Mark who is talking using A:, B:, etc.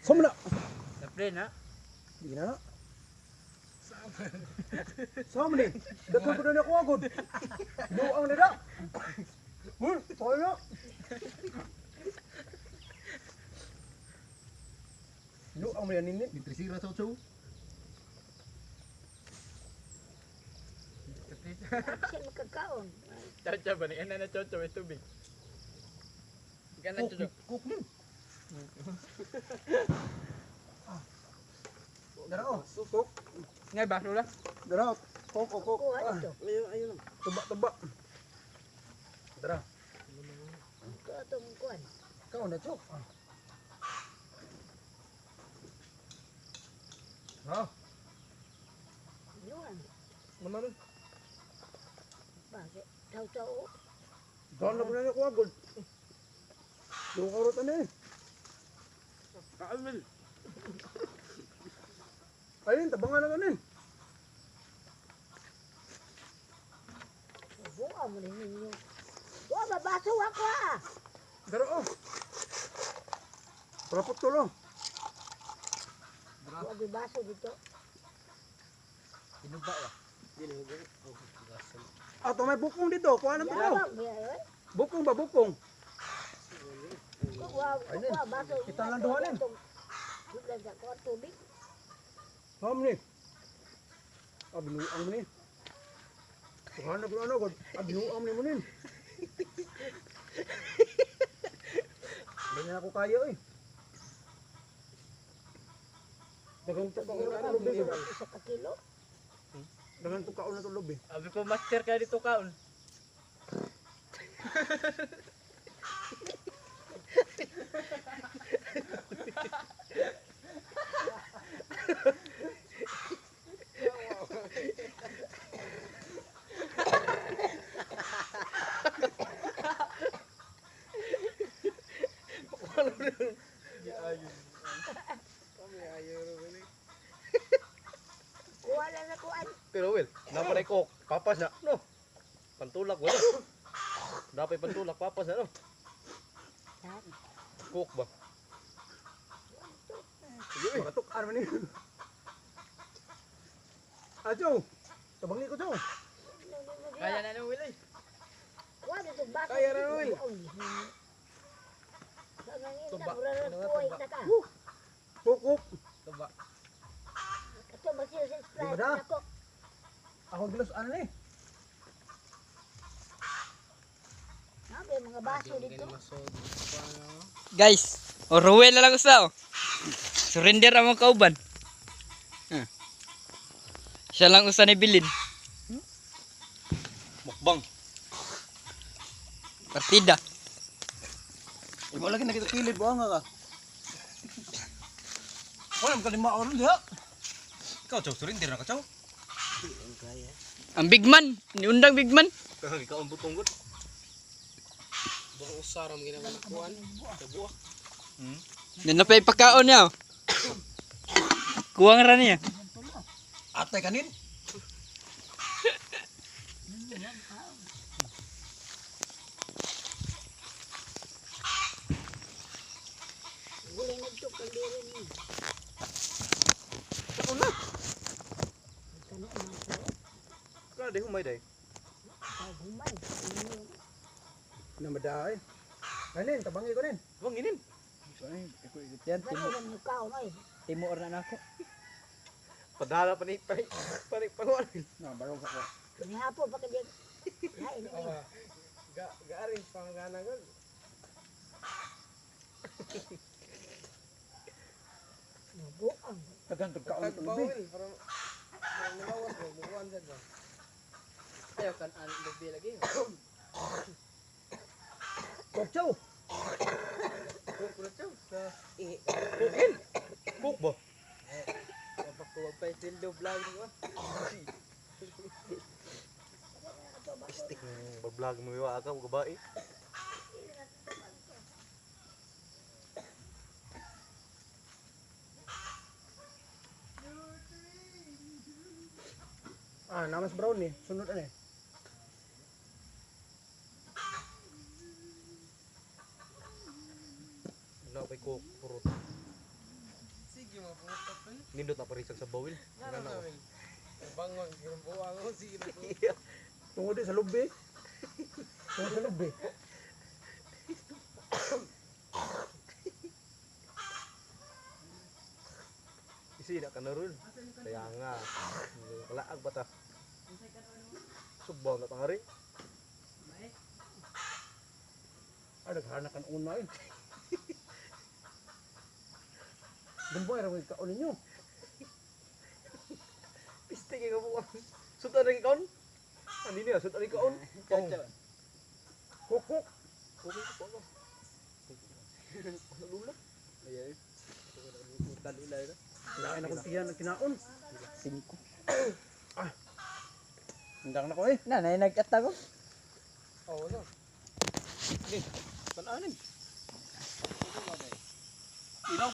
A: Sama na.
B: Napre na.
A: Di na. Sama ni. Dato ko na ako agad. Buang na da. Toy na. Buang mo yan nini.
C: Nitrisira sa chow.
D: Siya magkakaon.
B: Chocho ba ni ana na chocho may tubig. Gana chocho.
A: Cook din. Dara oh. Cook.
B: Ngay ba lula?
A: Dara. Cook.
D: Kuha ito.
C: Ayun.
A: Taba. Dara.
D: Ito itong kuhan.
A: Kau na chok. Ah.
D: Yun.
A: Mana rin?
D: Bakit? Taw-taw.
A: Doon na po na ako agad. Yung karot ano eh.
B: Kaamil.
A: Ayun, tabangan na kanin.
D: Buka mo rin ninyo. Buka, babaso ako ah.
A: Dara oh. Rapot ko lang.
D: Buka, babaso dito.
B: Inuba ya.
A: Ato may bukong dito. Kuha na to.
D: Yabang, yun.
A: Bukong ba? Bukong.
D: Kuha, baso.
A: Kita lang duhanin.
D: Bigla sa kuha tubig.
A: Ham ni. Binuang mo ni. Kuha na ko ano. Binuang mo ni. Hindi na ako kaya eh. Dagang to kaon na to lobe.
D: Isa ka kilo.
A: Dagang to kaon na to lobe.
B: Abi ko master ka dito kaon.
D: Kuha lang na kuhan.
C: Pero Will, naparay ko. Papas na. No. Pantulak wala. Dapat pantulak papas na no. Cook ba?
A: Makatok ano ni. Ajo. Tabangi ko jo.
B: Kaya na nung wilay.
D: Kuha dito baso.
A: Kaya na, Will.
D: Sangangin
B: Tuba.
D: na, muraran kuhay na ka.
A: Kuk.
B: Tuba.
D: Ito masih sa
A: Di
D: Sprite
A: ba da?
D: ako.
A: Ako gilos ano ni.
D: Nabi, mga baso dito.
B: Guys, Ruel na lang usa oh. Surrender ang mga kauban. Siya lang usa ni bilin.
C: Mukbang.
B: Partida.
A: Imo lagi nakita kilid buang ka. Wala mo kalima oras diha.
C: Ikaw chow, surrender na ka chow.
B: Ang big man, niundang big man.
C: Kaya ikaw ang butong gud.
E: Bang usaram ginawa ng kuan. Tabuak.
B: Yan na pa ipakaon niya oh. Kuwang ra niya.
A: Atay kanin.
D: Guli nagtuk ang diri niya.
A: Una.
D: Kano ang mga
C: Kala di humay day.
D: humay.
A: Namaday. Kanin, tabangi ko nin.
C: Wanginin.
B: Yan,
D: Kano ang mukaon ay.
B: timuor na nako.
C: Padala panik panguan.
A: Na barog ako.
D: Nihapo pa ka diyan. Lain ay.
E: Gaaring panggana gud.
D: Nabuang.
A: Dagan to kaon to lobe.
E: Pagpawil para malawan ko buwan sad ba. Ayo kan an lebih lagi.
A: Kokcho.
E: Kuk pura chow sa
C: Cookin. Cook ba?
E: Dapat ko pa sildo vlog ni ba.
C: Stick mag-vlog mo yung aga babae.
A: Namas brown ni. Sunod ani.
C: Nindot na parisag sa bawil.
E: Ano namin? Bangon, ginubuang ko, sige na ko.
A: Tungod din sa lobby. Tungod sa lobby.
C: Isi na ka na ron. Kaya nga. Kalaag ba ta? Subaw na tangari.
A: Ay, naghanak ang una yun. Dumbay, rawin kaon ninyo.
C: Piste kay kabuang. Sutan na kaon. Andi niya, sutan na kaon.
A: Kuk.
C: Okay, ko. Ano lula?
E: Ayan. Talulay na.
A: Kailangan akong tiyan ng kinaon.
B: 5.
A: Hindang na ko eh.
B: Nanay nagkata ko.
E: Oo, no.
C: Tan-anin.